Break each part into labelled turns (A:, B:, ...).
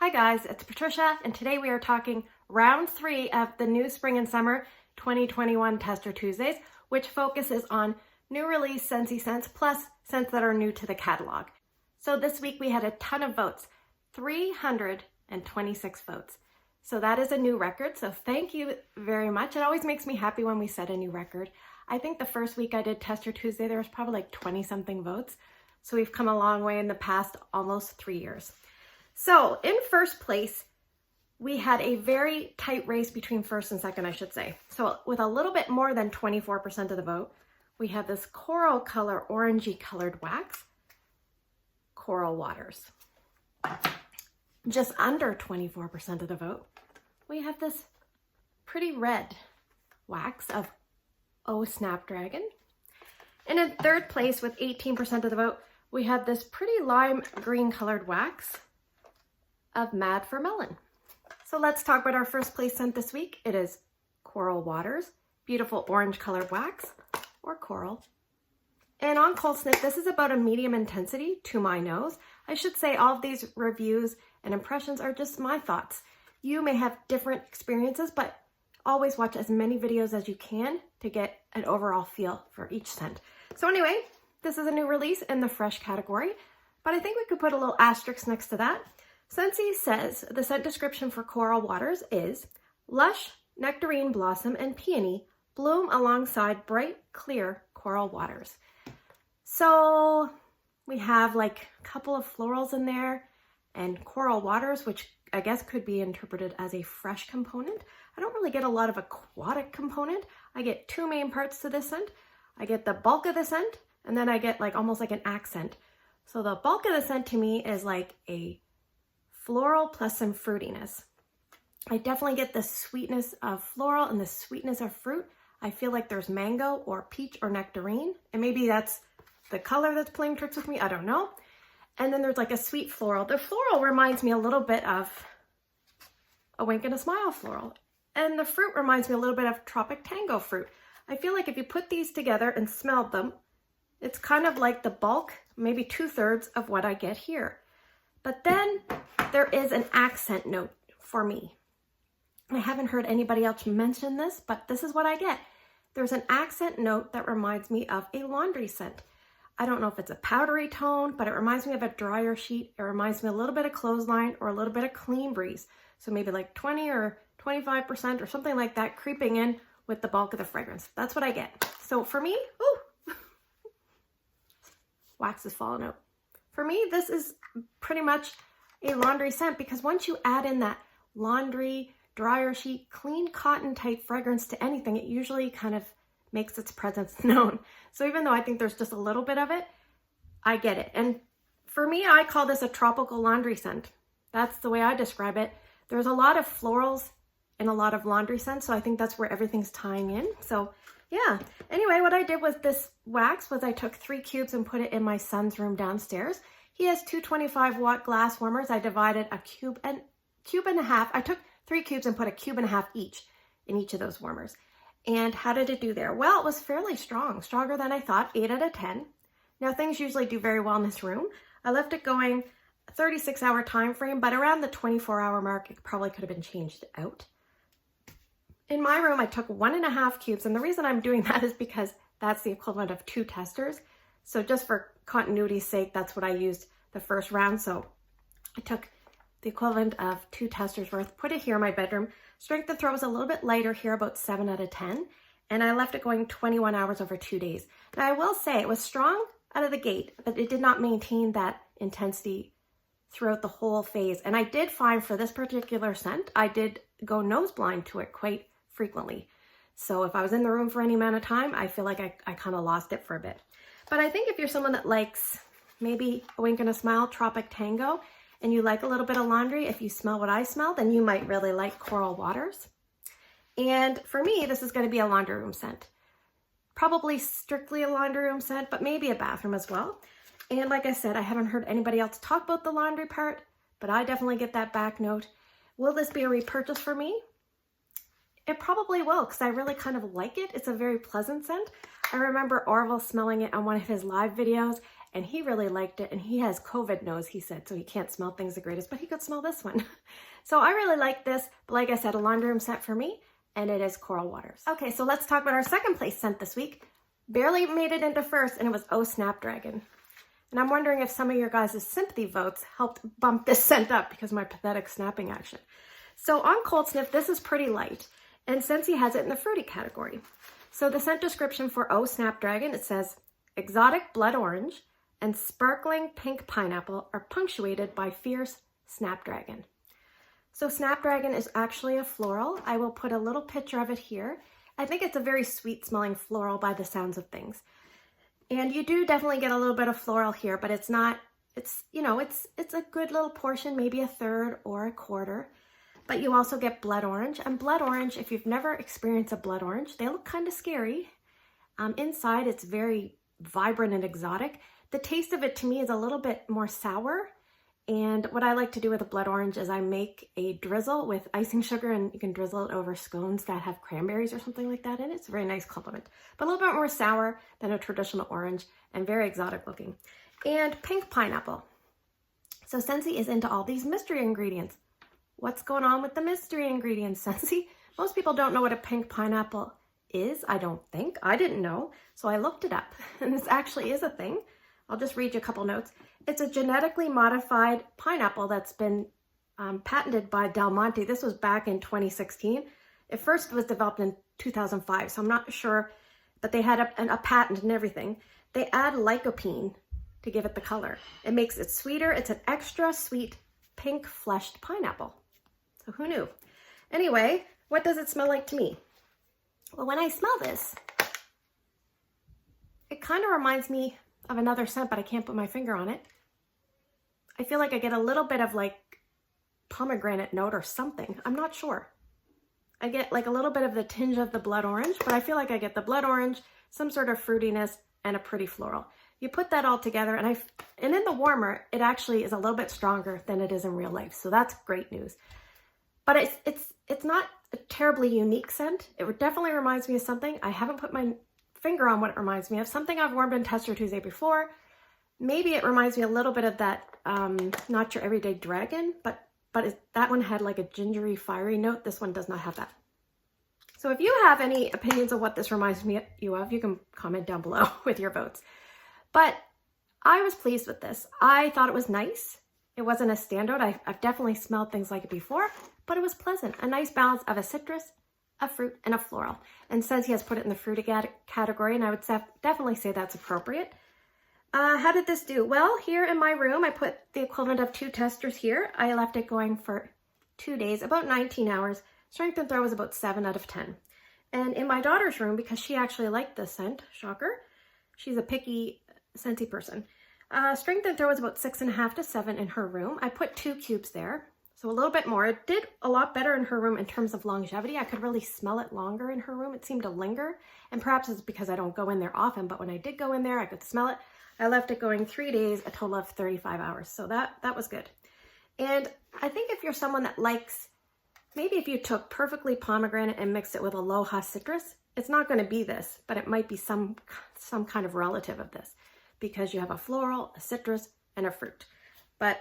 A: Hi guys, it's Patricia, and today we are talking round 3 of the new Spring and Summer 2021 Tester Tuesdays, which focuses on new release Scentsy scents plus scents that are new to the catalog. So this week we had a ton of votes, 326 votes. So that is a new record, so thank you very much. It always makes me happy when we set a new record. I think the first week I did Tester Tuesday, there was probably like 20 something votes. So we've come a long way in the past almost 3 years. So in first place, we had a very tight race between first and second, I should say. So with a little bit more than 24% of the vote, we have this coral color, orangey colored wax, Coral Waters. Just under 24% of the vote, we have this pretty red wax of Snapdragon. And in third place with 18% of the vote, we have this pretty lime green colored wax of Mad for Melon. So let's talk about our first place scent this week. It is Coral Waters, beautiful orange colored wax, or coral. And on Cold Sniff, this is about a medium intensity to my nose. I should say all of these reviews and impressions are just my thoughts. You may have different experiences, but always watch as many videos as you can to get an overall feel for each scent. So anyway, this is a new release in the fresh category, but I think we could put a little asterisk next to that. Scentsy says the scent description for Coral Waters is lush, nectarine blossom, and peony bloom alongside bright, clear coral waters. So we have like a couple of florals in there and coral waters, which I guess could be interpreted as a fresh component. I don't really get a lot of aquatic component. I get two main parts to this scent. I get the bulk of the scent, and then I get like almost like an accent. So the bulk of the scent to me is like a floral plus some fruitiness. I definitely get the sweetness of floral and the sweetness of fruit. I feel like there's mango or peach or nectarine, and maybe that's the color that's playing tricks with me, I don't know. And then there's like a sweet floral. The floral reminds me a little bit of a Wink and a Smile floral. And the fruit reminds me a little bit of Tropic Tango fruit. I feel like if you put these together and smelled them, it's kind of like the bulk, maybe 2/3 of what I get here. But then there is an accent note for me. I haven't heard anybody else mention this, but this is what I get. There's an accent note that reminds me of a laundry scent. I don't know if it's a powdery tone, but it reminds me of a dryer sheet. It reminds me a little bit of clothesline or a little bit of clean breeze. So maybe like 20 or 25% or something like that creeping in with the bulk of the fragrance. That's what I get. So for me, wax is falling out. For me, this is pretty much a laundry scent because once you add in that laundry, dryer sheet, clean cotton type fragrance to anything, it usually kind of makes its presence known. So even though I think there's just a little bit of it, I get it. And for me, I call this a tropical laundry scent. That's the way I describe it. There's a lot of florals and a lot of laundry scents, so I think that's where everything's tying in. So yeah, anyway, what I did with this wax was I took 3 cubes and put it in my son's room downstairs. He has 2 25-watt glass warmers. I divided a cube and a half. I took 3 cubes and put a cube and a half each in each of those warmers. And how did it do there? Well, it was fairly strong, stronger than I thought, 8 out of 10. Now, things usually do very well in this room. I left it going a 36-hour time frame, but around the 24-hour mark, it probably could have been changed out. In my room, I took 1.5 cubes, and the reason I'm doing that is because that's the equivalent of 2 testers. So just for continuity's sake, that's what I used the first round. So I took the equivalent of 2 testers worth, put it here in my bedroom. Strength of throw was a little bit lighter here, about 7 out of 10. And I left it going 21 hours over 2 days. Now I will say it was strong out of the gate, but it did not maintain that intensity throughout the whole phase. And I did find for this particular scent, I did go nose blind to it quite frequently. So if I was in the room for any amount of time, I feel like I kind of lost it for a bit. But I think if you're someone that likes maybe a Wink and a Smile, Tropic Tango, and you like a little bit of laundry, if you smell what I smell, then you might really like Coral Waters. And for me, this is going to be a laundry room scent. Probably strictly a laundry room scent, but maybe a bathroom as well. And like I said, I haven't heard anybody else talk about the laundry part, but I definitely get that back note. Will this be a repurchase for me? It probably will, because I really kind of like it. It's a very pleasant scent. I remember Orville smelling it on one of his live videos, and he really liked it, and he has COVID nose, he said, so he can't smell things the greatest, but he could smell this one. So I really like this, but like I said, a laundry room scent for me, and it is Coral Waters. Okay, so let's talk about our second place scent this week. Barely made it into first, and it was Oh Snapdragon. And I'm wondering if some of your guys' sympathy votes helped bump this scent up because of my pathetic snapping action. So on Cold Sniff, this is pretty light, and Scentsy has it in the fruity category. So the scent description for Oh Snapdragon, it says, exotic blood orange and sparkling pink pineapple are punctuated by fierce snapdragon. So snapdragon is actually a floral. I will put a little picture of it here. I think it's a very sweet smelling floral by the sounds of things. And you do definitely get a little bit of floral here, but it's not, it's a good little portion, maybe a third or a quarter. But you also get blood orange. And blood orange, if you've never experienced a blood orange, they look kind of scary. Inside, it's very vibrant and exotic. The taste of it to me is a little bit more sour. And what I like to do with a blood orange is I make a drizzle with icing sugar, and you can drizzle it over scones that have cranberries or something like that in it. It's a very nice compliment, but a little bit more sour than a traditional orange and very exotic looking. And pink pineapple. So Scentsy is into all these mystery ingredients. What's going on with the mystery ingredients, Scentsy? Most people don't know what a pink pineapple is, I don't think. I didn't know, so I looked it up, and this actually is a thing. I'll just read you a couple notes. It's a genetically modified pineapple that's been patented by Del Monte. This was back in 2016. It first was developed in 2005, so I'm not sure, but they had a patent and everything. They add lycopene to give it the color. It makes it sweeter. It's an extra sweet pink fleshed pineapple. So who knew? Anyway, what does it smell like to me? Well, when I smell this, it kind of reminds me of another scent, but I can't put my finger on it. I feel like I get a little bit of like pomegranate note or something. I'm not sure. I get like a little bit of the tinge of the blood orange, but I feel like I get the blood orange, some sort of fruitiness, and a pretty floral. You put that all together, and in the warmer, it actually is a little bit stronger than it is in real life. So that's great news. But it's not a terribly unique scent. It definitely reminds me of something. I haven't put my finger on what it reminds me of. Something I've warmed in Tester Tuesday before. Maybe it reminds me a little bit of that Not Your Everyday Dragon, but that one had like a gingery, fiery note. This one does not have that. So if you have any opinions of what this reminds you of, you can comment down below with your votes. But I was pleased with this. I thought it was nice. It wasn't a standout. I've definitely smelled things like it before, but it was pleasant. A nice balance of a citrus, a fruit, and a floral. And Scentsy has put it in the fruity category, and I would definitely say that's appropriate. How did this do? Well, here in my room, I put the equivalent of 2 testers here. I left it going for 2 days, about 19 hours. Strength and throw was about 7 out of 10. And in my daughter's room, because she actually liked this scent, shocker, she's a picky Scentsy person. Strength and throw was about 6.5 to 7 in her room. I put 2 cubes there, so a little bit more. It did a lot better in her room in terms of longevity. I could really smell it longer in her room. It seemed to linger, and perhaps it's because I don't go in there often, but when I did go in there, I could smell it. I left it going 3 days, a total of 35 hours, so that was good. And I think if you're someone that likes, maybe if you took perfectly pomegranate and mixed it with aloha citrus, it's not going to be this, but it might be some kind of relative of this, because you have a floral, a citrus, and a fruit. But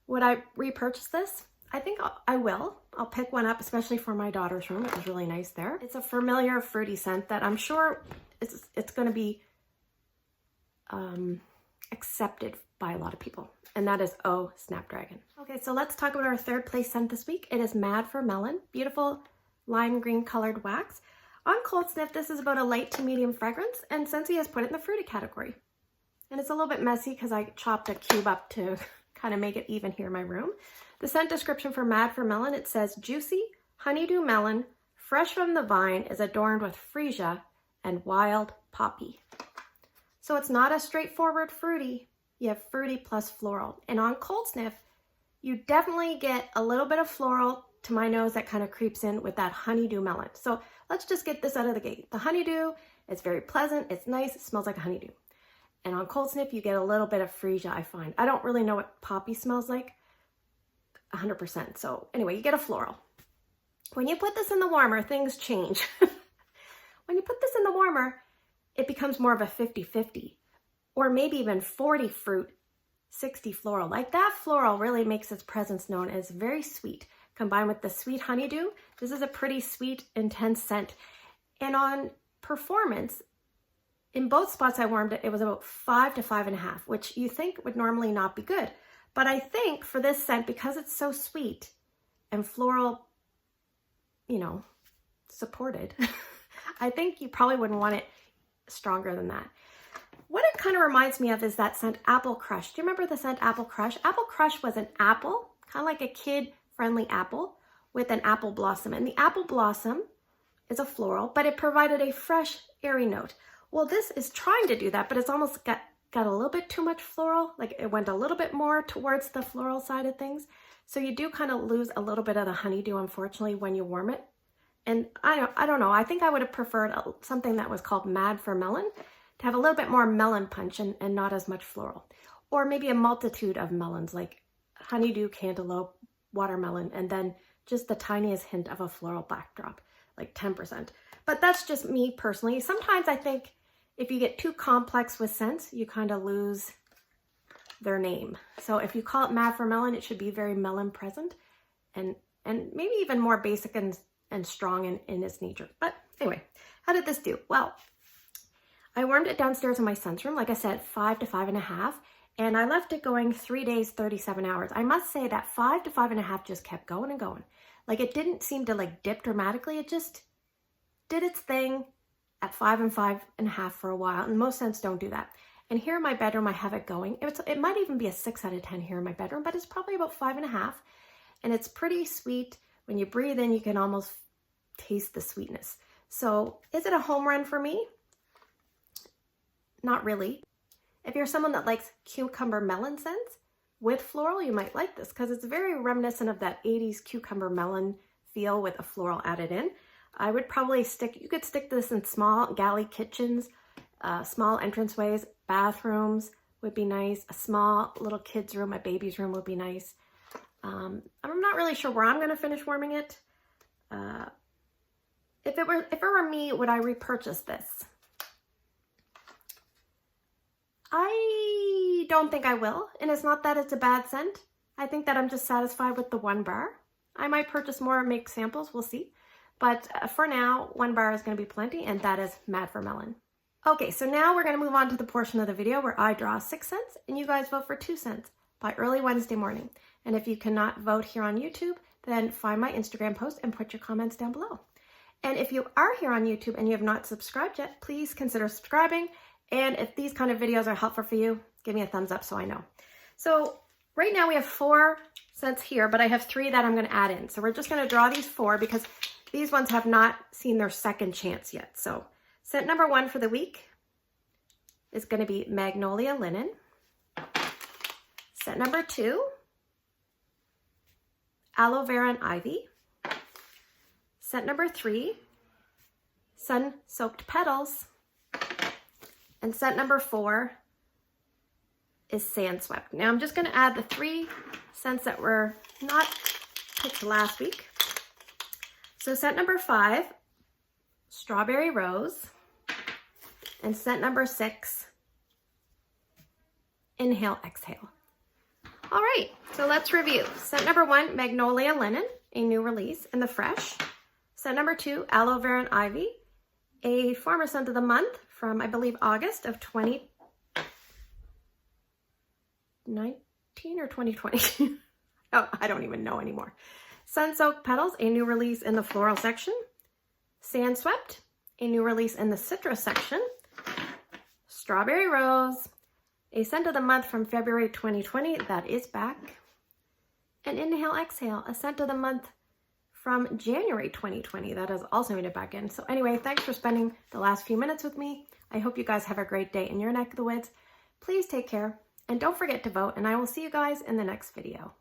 A: would I repurchase this? I think I will. I'll pick one up, especially for my daughter's room. It was really nice there. It's a familiar fruity scent that I'm sure it's going to be accepted by a lot of people. And that is Oh Snapdragon. Okay, so let's talk about our third place scent this week. It is Mad for Melon. Beautiful lime green colored wax. On Cold Sniff, this is about a light to medium fragrance, and Scentsy has put it in the fruity category. And it's a little bit messy because I chopped a cube up to kind of make it even here in my room. The scent description for Mad for Melon, it says, juicy honeydew melon, fresh from the vine, is adorned with freesia and wild poppy. So it's not a straightforward fruity. You have fruity plus floral. And on Cold Sniff, you definitely get a little bit of floral to my nose that kind of creeps in with that honeydew melon. So let's just get this out of the gate. The honeydew is very pleasant. It's nice. It smells like a honeydew. And on Cold Sniff, you get a little bit of freesia, I find. I don't really know what poppy smells like 100%. So anyway, you get a floral. When you put this in the warmer, things change. When you put this in the warmer, it becomes more of a 50-50. or maybe even 40 fruit, 60 floral. Like that floral really makes its presence known as very sweet. Combined with the sweet honeydew, this is a pretty sweet, intense scent. And on performance, in both spots I warmed it, it was about 5 to 5.5, which you think would normally not be good. But I think for this scent, because it's so sweet and floral, you know, supported, I think you probably wouldn't want it stronger than that. What it kind of reminds me of is that scent Apple Crush. Do you remember the scent Apple Crush? Apple Crush was an apple, kind of like a kid-friendly apple with an apple blossom. And the apple blossom is a floral, but it provided a fresh, airy note. Well, this is trying to do that, but it's almost got a little bit too much floral. Like it went a little bit more towards the floral side of things. So you do kind of lose a little bit of the honeydew, unfortunately, when you warm it. And I don't know, I think I would have preferred something that was called Mad for Melon to have a little bit more melon punch and not as much floral. Or maybe a multitude of melons like honeydew, cantaloupe, watermelon, and then just the tiniest hint of a floral backdrop, like 10%. But that's just me personally. Sometimes I think if you get too complex with scents, you kind of lose their name. So if you call it Mad for Melon, it should be very melon present and maybe even more basic and strong in its nature. But anyway, how did this do? Well, I warmed it downstairs in my son's room, like I said, 5 to 5.5, and I left it going 3 days, 37 hours. I must say that 5 to 5.5 just kept going and going. Like it didn't seem to like dip dramatically. It just did its thing at 5 and 5.5 for a while, and most scents don't do that. And here in my bedroom, I have it going. It might even be a 6 out of 10 here in my bedroom, but it's probably about 5.5, and it's pretty sweet. When you breathe in, you can almost taste the sweetness. So is it a home run for me? Not really. If you're someone that likes cucumber melon scents with floral, you might like this because it's very reminiscent of that 80s cucumber melon feel with a floral added in. I would probably you could stick this in small galley kitchens, small entranceways, bathrooms would be nice. A small little kid's room, a baby's room would be nice. I'm not really sure where I'm going to finish warming it. If it were me, would I repurchase this? I don't think I will, and it's not that it's a bad scent. I think that I'm just satisfied with the 1 bar. I might purchase more and make samples, we'll see. But for now, 1 bar is going to be plenty, and that is Mad for Melon. Okay, so now we're going to move on to the portion of the video where I draw 6 scents, and you guys vote for 2 scents by early Wednesday morning. And if you cannot vote here on YouTube, then find my Instagram post and put your comments down below. And if you are here on YouTube and you have not subscribed yet, please consider subscribing. And if these kind of videos are helpful for you, give me a thumbs up so I know. So right now we have 4 scents here, but I have 3 that I'm going to add in. So we're just going to draw these 4 because these ones have not seen their second chance yet. So scent number 1 for the week is going to be Magnolia Linen. Scent number 2, Aloe Vera and Ivy. Scent number 3, Sun-Soaked Petals. And scent number 4 is Sand Swept. Now I'm just going to add the 3 scents that were not picked last week. So scent number 5, Strawberry Rose. And scent number 6, Inhale, Exhale. All right, so let's review. Scent number 1, Magnolia Linen, a new release in the fresh. Scent number 2, Aloe Vera and Ivy, a farmer scent of the month from, I believe, August of 2019 or 2020. Oh, I don't even know anymore. Sun-Soaked Petals, a new release in the floral section. Sand Swept, a new release in the citrus section. Strawberry Rose, a scent of the month from February 2020 that is back. And Inhale Exhale, a scent of the month from January 2020 that is also made it back in. So anyway, thanks for spending the last few minutes with me. I hope you guys have a great day in your neck of the woods. Please take care and don't forget to vote, and I will see you guys in the next video.